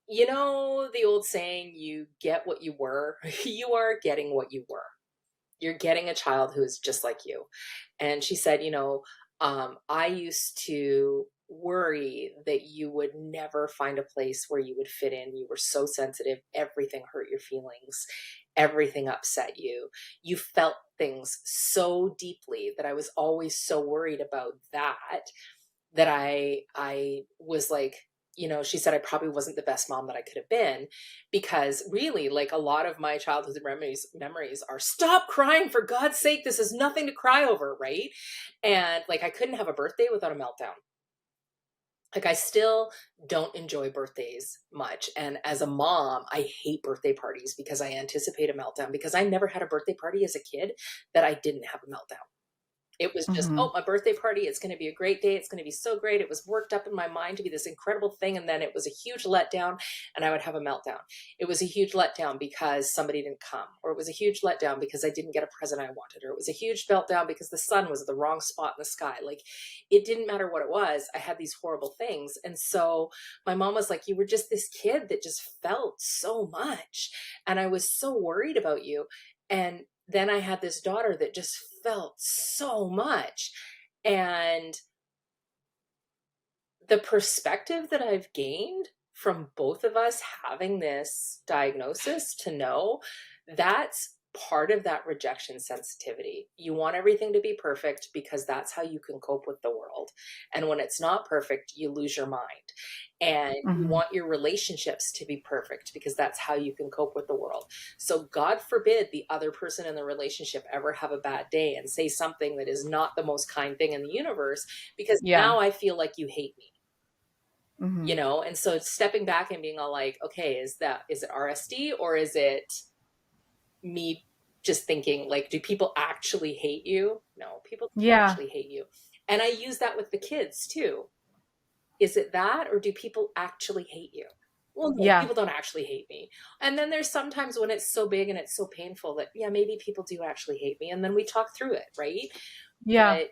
the old saying, you get what you were. You are getting what you were. You're getting a child who is just like you. And she said, I used to worry that you would never find a place where you would fit in. You were so sensitive. Everything hurt your feelings. Everything upset you. You felt things so deeply that I was always so worried about that I was like, she said I probably wasn't the best mom that I could have been, because really, like, a lot of my childhood memories are, stop crying, for God's sake, this is nothing to cry over, right? And like, I couldn't have a birthday without a meltdown. Like, I still don't enjoy birthdays much. And as a mom, I hate birthday parties because I anticipate a meltdown, because I never had a birthday party as a kid that I didn't have a meltdown. It was just, Hmm. oh, my birthday party, it's going to be a great day. It's going to be so great. It was worked up in my mind to be this incredible thing. And then it was a huge letdown, and I would have a meltdown. It was a huge letdown because somebody didn't come, or it was a huge letdown because I didn't get a present I wanted, or it was a huge meltdown because the sun was at the wrong spot in the sky. Like, it didn't matter what it was. I had these horrible things. And so my mom was like, you were just this kid that just felt so much. And I was so worried about you. And then I had this daughter that just felt so much. And the perspective that I've gained from both of us having this diagnosis, to know that's part of that rejection sensitivity. You want everything to be perfect because that's how you can cope with the world. And when it's not perfect, you lose your mind. And you Mhm. want your relationships to be perfect because that's how you can cope with the world. So God forbid the other person in the relationship ever have a bad day and say something that is not the most kind thing in the universe, because Yeah. now I feel like you hate me. Mhm. And so stepping back and being all like, okay, is it RSD, or is it me just thinking, like, do people actually hate you? No, people don't Yeah. actually hate you. And I use that with the kids too. Is it that, or do people actually hate you? Well, no, Yeah. people don't actually hate me. And then there's sometimes when it's so big and it's so painful that, yeah, maybe people do actually hate me. And then we talk through it, right? Yeah.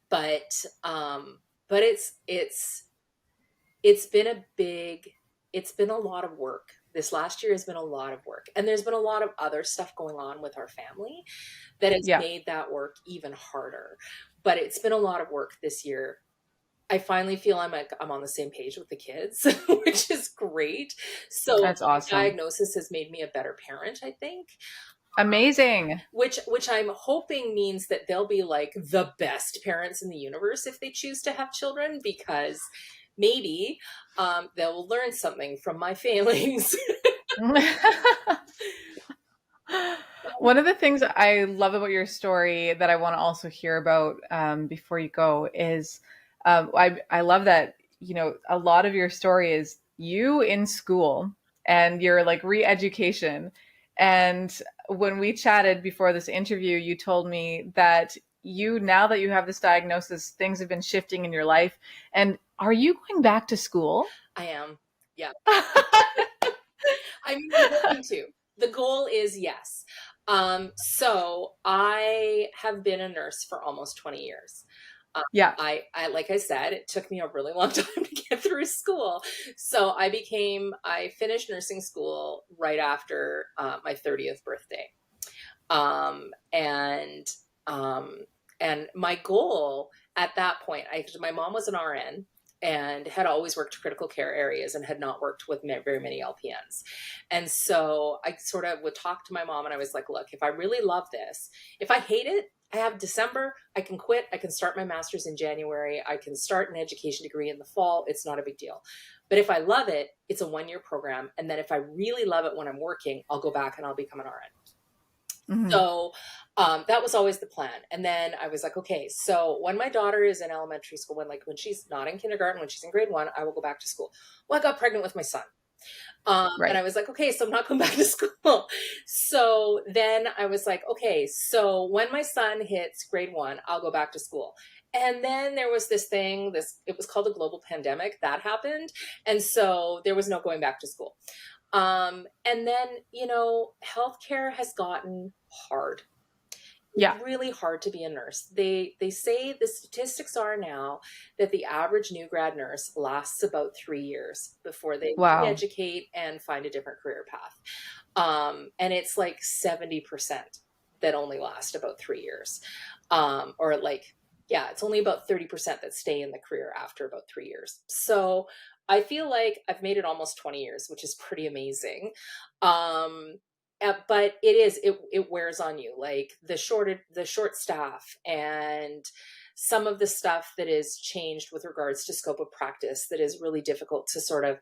But but it's been it's been a lot of work. This last year has been a lot of work. And there's been a lot of other stuff going on with our family that has Yeah. made that work even harder. But it's been a lot of work this year. I finally feel I'm on the same page with the kids, which is great. So That's my awesome. diagnosis has made me a better parent, I think. Amazing. Which I'm hoping means that they'll be like the best parents in the universe if they choose to have children, because maybe they'll learn something from my failings. One of the things I love about your story that I want to also hear about before you go is I love that, a lot of your story is you in school and your like re-education. And when we chatted before this interview, you told me that now that you have this diagnosis, things have been shifting in your life. And are you going back to school? I am. Yeah. I'm hoping to. The goal is yes. So I have been a nurse for almost 20 years. Yeah. I like I said, it took me a really long time to get through school. So I finished nursing school right after my 30th birthday. Um, and um, and my goal at that point, my mom was an RN and had always worked critical care areas and had not worked with very many LPNs. And so I sort of would talk to my mom and I was like, look, if I really love this, if I hate it, I have December, I can quit. I can start my master's in January. I can start an education degree in the fall. It's not a big deal. But if I love it, it's a 1-year program. And then if I really love it when I'm working, I'll go back and I'll become an RN. Hmm. So that was always the plan. And then I was like, okay, so when my daughter is in elementary school, when she's not in kindergarten, when she's in grade 1, I will go back to school. Well, I got pregnant with my son. And Right. I was like, okay, so I'm not going back to school. So then I was like, okay, so when my son hits grade 1, I'll go back to school. And then there was it was called a global pandemic that happened. And so there was no going back to school. And then, healthcare has gotten hard. Yeah. Really hard to be a nurse. They say the statistics are now that the average new grad nurse lasts about 3 years before they Wow. educate and find a different career path. And it's like 70% that only last about 3 years. Or like, yeah, it's only about 30% that stay in the career after about 3 years. So I feel like I've made it almost 20 years, which is pretty amazing. Um, but it wears on you, like the short staff and some of the stuff that is changed with regards to scope of practice that is really difficult to sort of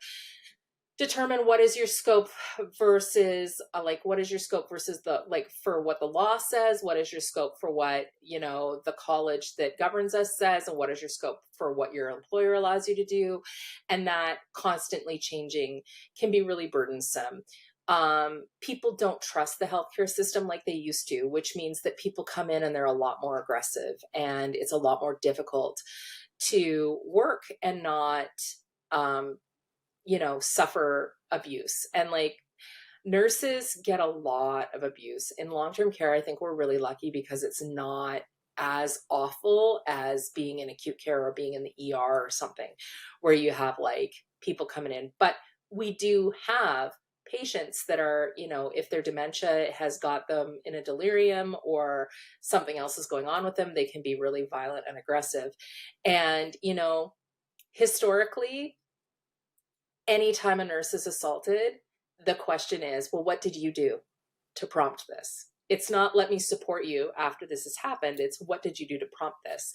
determine what is your scope versus what is your scope versus the like for what the law says, what is your scope for what the college that governs us says, and what is your scope for what your employer allows you to do. And that constantly changing can be really burdensome. People don't trust the healthcare system like they used to, which means that people come in and they're a lot more aggressive and it's a lot more difficult to work and not um, suffer abuse. And like nurses get a lot of abuse in long-term care. I think we're really lucky because it's not as awful as being in acute care or being in the ER or something where you have like people coming in. But we do have patients that are, if their dementia has got them in a delirium or something else is going on with them, they can be really violent and aggressive. And, historically, anytime a nurse is assaulted, the question is, well, what did you do to prompt this. It's not let me support you after this has happened. It's what did you do to prompt this?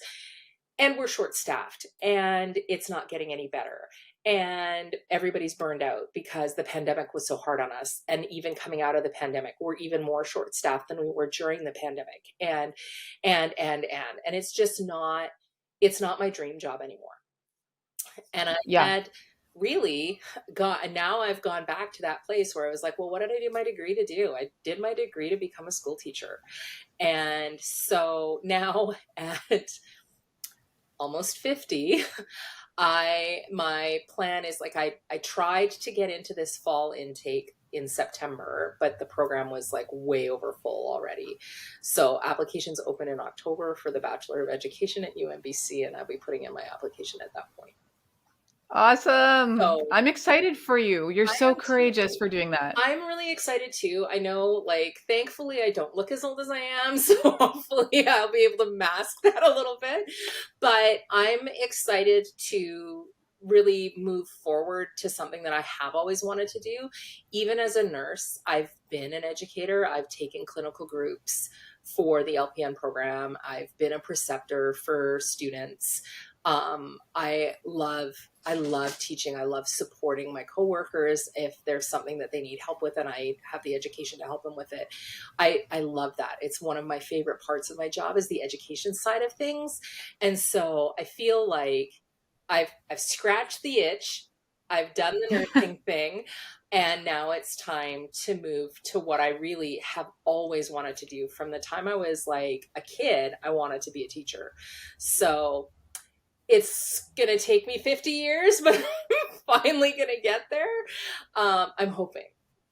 And we're short staffed and it's not getting any better. And everybody's burned out because the pandemic was so hard on us. And even coming out of the pandemic, we're even more short staffed than we were during the pandemic. And it's just not, it's not my dream job anymore. And I had really now I've gone back to that place where I was like, well, what did I do my degree to do? I did my degree to become a school teacher. And so now at almost 50, my plan is like, I tried to get into this fall intake in September, but the program was like way over full already. So applications open in October for the Bachelor of Education at UMBC, and I'll be putting in my application at that point. Awesome. So, I'm excited for you. You're so courageous for doing that. I'm really excited too. I know, like, thankfully I don't look as old as I am, so hopefully I'll be able to mask that a little bit. But I'm excited to really move forward to something that I have always wanted to do. Even as a nurse, I've been an educator. I've taken clinical groups for the LPN program. I've been a preceptor for students. I love teaching. I love supporting my coworkers if there's something that they need help with and I have the education to help them with it. I love that. It's one of my favorite parts of my job is the education side of things. And so I feel like I've scratched the itch. I've done the nursing thing. And now it's time to move to what I really have always wanted to do. From the time I was like a kid, I wanted to be a teacher. So it's going to take me 50 years, but I'm finally going to get there. I'm hoping.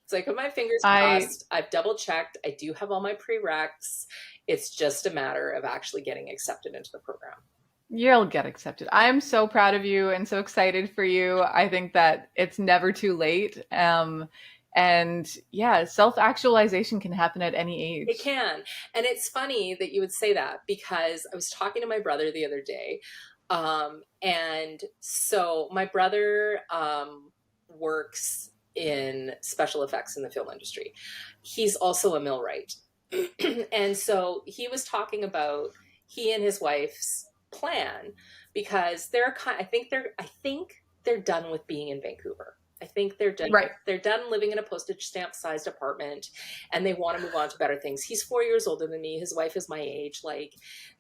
So I put my fingers crossed. I've double checked. I do have all my prereqs. It's just a matter of actually getting accepted into the program. You'll get accepted. I'm so proud of you and so excited for you. I think that it's never too late. And yeah, self-actualization can happen at any age. It can. And it's funny that you would say that because I was talking to my brother the other day. And so my brother works in special effects in the film industry. He's also a millwright. And so he was talking about he and his wife's plan because I think they're done with being in Vancouver. I think they're done. Right. They're done living in a postage stamp sized apartment and they want to move on to better things. He's 4 years older than me. His wife is my age. Like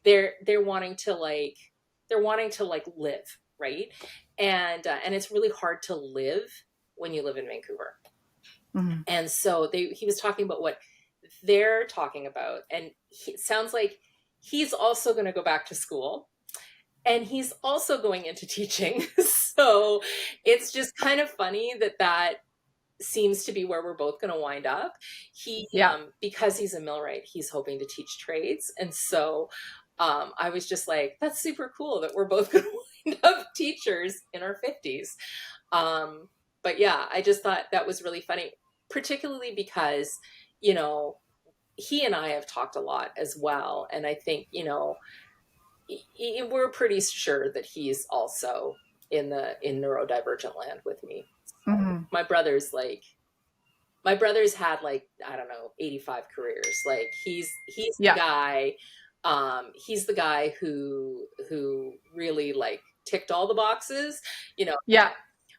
they're wanting to live. Right. And it's really hard to live when you live in Vancouver. Mm-hmm. And so he was talking about what they're talking about. And it sounds like he's also going to go back to school. And he's also going into teaching. So it's just kind of funny that seems to be where we're both going to wind up. Because he's a millwright, he's hoping to teach trades. And so I was just like, that's super cool that we're both going to wind up teachers in our 50s. But yeah, I just thought that was really funny, particularly because, he and I have talked a lot as well. And I think, we're pretty sure that he's also in neurodivergent land with me. Mm-hmm. My brother's had like, I don't know, 85 careers. Like he's the guy. He's the guy who really like ticked all the boxes,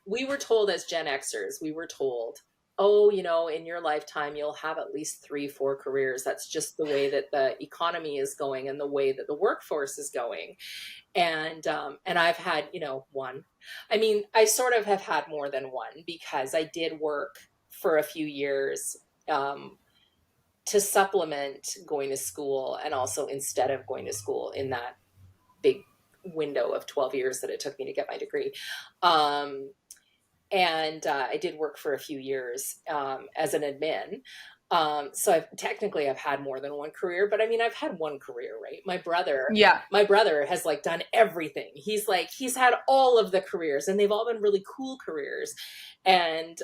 We were told as Gen Xers, oh, in your lifetime, you'll have at least 3-4 careers. That's just the way that the economy is going and the way that the workforce is going. And I've had, one. I mean, I sort of have had more than one because I did work for a few years to supplement going to school and also instead of going to school in that big window of 12 years that it took me to get my degree. And I did work for a few years as an admin. So I've had more than one career, but I mean, I've had one career, right? My brother has like done everything. He's had all of the careers and they've all been really cool careers. And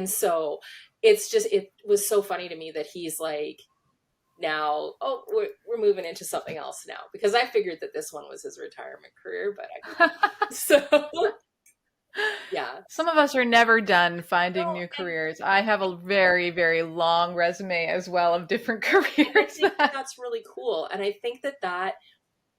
so it was so funny to me that he's like, now, we're moving into something else now, because I figured that this one was his retirement career, but so Yeah. Some of us are never done finding No, new and careers. I have a very, very long resume as well of different I careers think that that, that's really cool. And I think that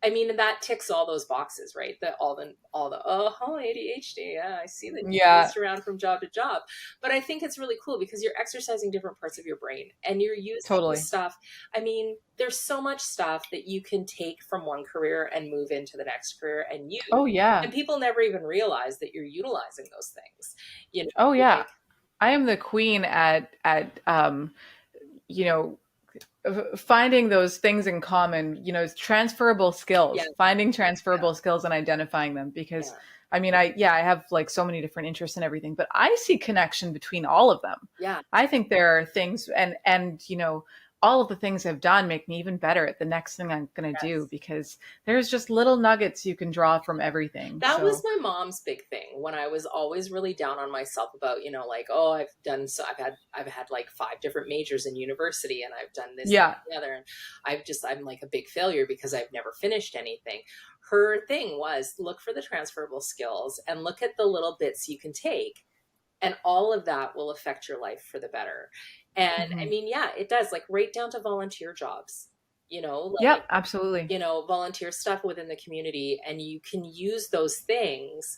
I mean, that ticks all those boxes, right? That all the ADHD. Yeah, I see that you yeah, bounced around from job to job. But I think it's really cool because you're exercising different parts of your brain and you're using the totally. stuff. I mean, there's so much stuff that you can take from one career and move into the next career and use. Oh yeah. And people never even realize that you're utilizing those things. You Oh know, yeah. like, I am the queen at you know, finding those things in common, transferable yeah, skills, finding yeah, transferable skills and identifying them because yeah, I mean, I have like so many different interests and everything, but I see connection between all of them. yeah. I think there are things and all of the things I've done make me even better at the next thing I'm going to do Yes. because there's just little nuggets you can draw from everything. That was So, my mom's big thing when I was always really down on myself about, like, oh, I've had like 5 different majors in university and I've done this yeah. and the other and I'm like a big failure because I've never finished anything. Her thing was look for the transferable skills and look at the little bits you can take and all of that will affect your life for the better. And I Mhm. mean, yeah, it does, like right down to volunteer jobs, like Yep, absolutely. volunteer stuff within the community, and you can use those things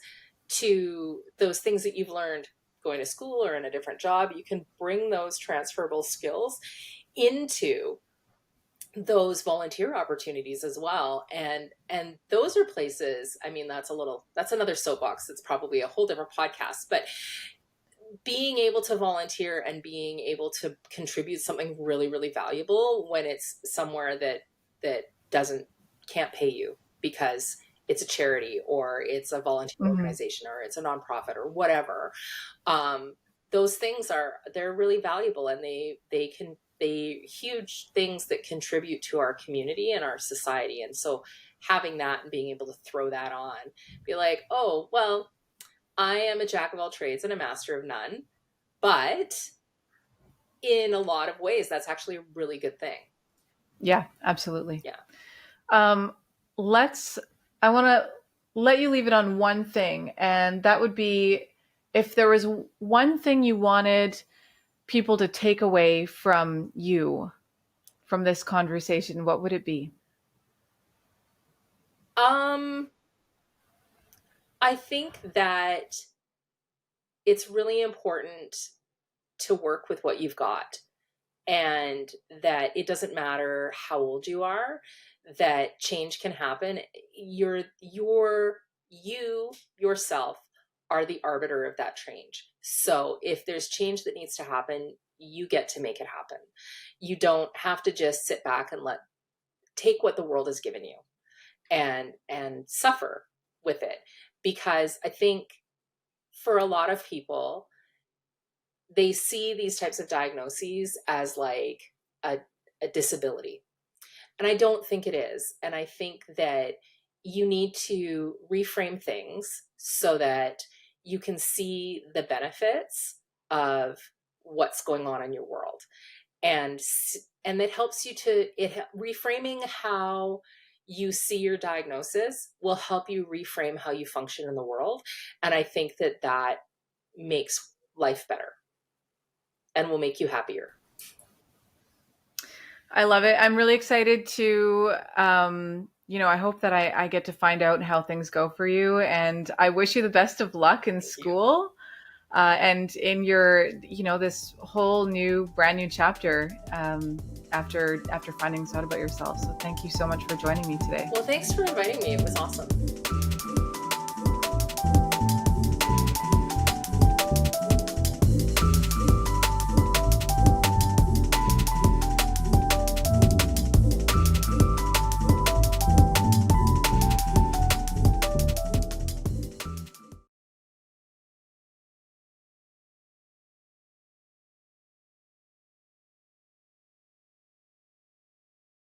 that you've learned going to school or in a different job. You can bring those transferable skills into those volunteer opportunities as well. And those are places, I mean, that's another soapbox. That's probably a whole different podcast, but being able to volunteer and being able to contribute something really, really valuable when it's somewhere that doesn't can't pay you because it's a charity or it's a volunteer Mhm. organization or it's a nonprofit or whatever. um, those things they're really valuable, and they huge things that contribute to our community and our society. And so having that and being able to throw that on, be like, oh well, I am a jack of all trades and a master of none, but in a lot of ways, that's actually a really good thing. Yeah, absolutely. Yeah. Um, let's, I want to let you leave it on one thing, and that would be if there was one thing you wanted people to take away from you from this conversation, what would it be? Um, I think that it's really important to work with what you've got, and that it doesn't matter how old you are, that change can happen. You yourself are the arbiter of that change. So if there's change that needs to happen, you get to make it happen. You don't have to just sit back and take what the world has given you and suffer with it. Because I think for a lot of people, they see these types of diagnoses as like a, a disability. And I don't think it is. And I think that you need to reframe things so that you can see the benefits of what's going on in your world. And and that helps you reframing how you see your diagnosis will help you reframe how you function in the world. And I think that makes life better and will make you happier. I love it. I'm really excited to, I hope that I get to find out how things go for you. And I wish you the best of luck in Thank you. school and in your, this whole brand new chapter after finding this out about yourself. So thank you so much for joining me today. Well, thanks for inviting me. It was awesome.